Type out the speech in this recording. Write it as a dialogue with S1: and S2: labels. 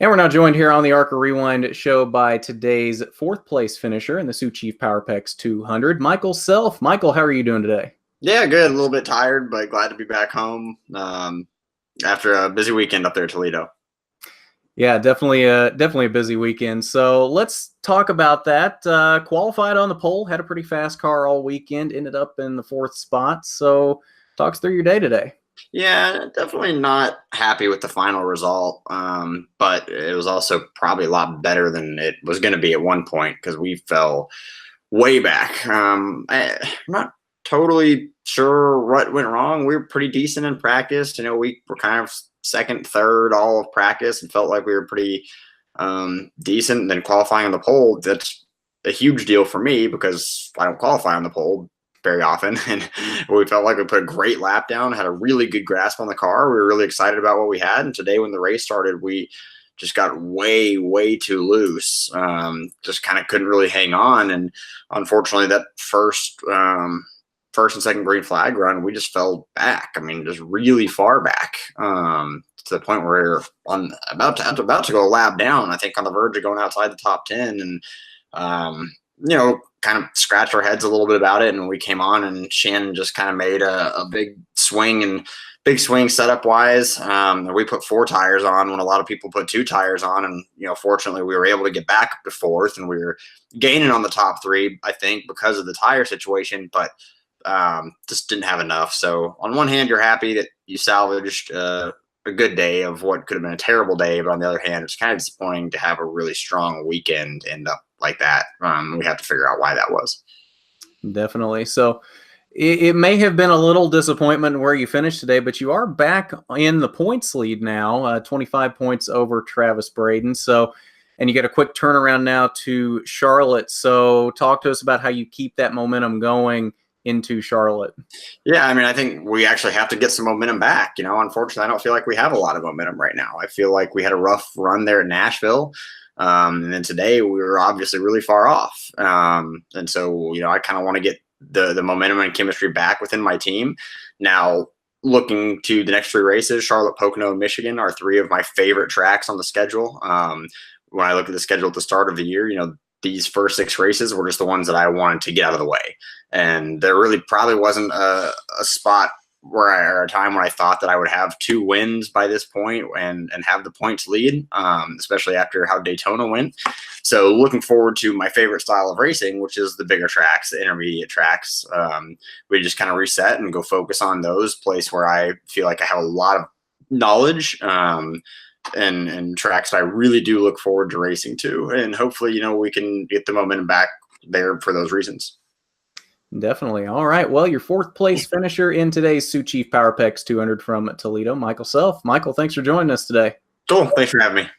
S1: And we're now joined here on the Arca Rewind show by today's fourth place finisher in the Sioux Chief PowerPEX 200, Michael Self. Michael, how are you doing today?
S2: Yeah, good. A little bit tired, but glad to be back home after a busy weekend up there at Toledo.
S1: Yeah, definitely a busy weekend. So let's talk about that. Qualified on the pole, had a pretty fast car all weekend, ended up in the fourth spot. So talk us through your day today.
S2: Yeah, definitely not happy with the final result, but it was also probably a lot better than it was going to be at one point because we fell way back. I'm not totally sure what went wrong. We were pretty decent in practice. We were kind of second, third, all of practice, and felt like we were pretty decent. And then qualifying on the pole, that's a huge deal for me because I don't qualify on the pole very often. And we felt like we put a great lap down, had a really good grasp on the car. We were really excited about what we had. And today when the race started, we just got way too loose. Just kind of couldn't really hang on. And unfortunately that first and second green flag run, we just fell back. I mean, just really far back, to the point where we're about to go a lap down, I think on the verge of going outside the top 10. And, kind of scratched our heads a little bit about it. And we came on and Shannon just kind of made a big swing setup wise. We put 4 tires on when a lot of people put 2 tires on. And, fortunately we were able to get back up to 4th and we were gaining on the top 3, I think, because of the tire situation, but just didn't have enough. So on one hand, you're happy that you salvaged a good day of what could have been a terrible day. But on the other hand, it's kind of disappointing to have a really strong weekend end up like that. We have to figure out why that was.
S1: Definitely. So it may have been a little disappointment where you finished today, but you are back in the points lead now, 25 points over Travis Braden. So, and you get a quick turnaround now to Charlotte. So talk to us about how you keep that momentum going into Charlotte.
S2: Yeah, I mean, I think we actually have to get some momentum back. Unfortunately, I don't feel like we have a lot of momentum right now. I feel like we had a rough run there at Nashville. And then today we were obviously really far off. And so, I kind of want to get the momentum and chemistry back within my team. Now, looking to the next 3 races, Charlotte, Pocono, and Michigan are 3 of my favorite tracks on the schedule. When I look at the schedule at the start of the year, these first 6 races were just the ones that I wanted to get out of the way. And there really probably wasn't a spot or a time when I thought that I would have 2 wins by this point and have the points lead, especially after how Daytona went. So looking forward to my favorite style of racing, which is the bigger tracks, the intermediate tracks. We just kind of reset and go focus on those places where I feel like I have a lot of knowledge, and tracks that I really do look forward to racing to. And hopefully, we can get the momentum back there for those reasons.
S1: Definitely. All right. Well, your 4th place finisher in today's Sioux Chief PowerPEX 200 from Toledo, Michael Self. Michael, thanks for joining us today.
S2: Cool. Thanks for having me.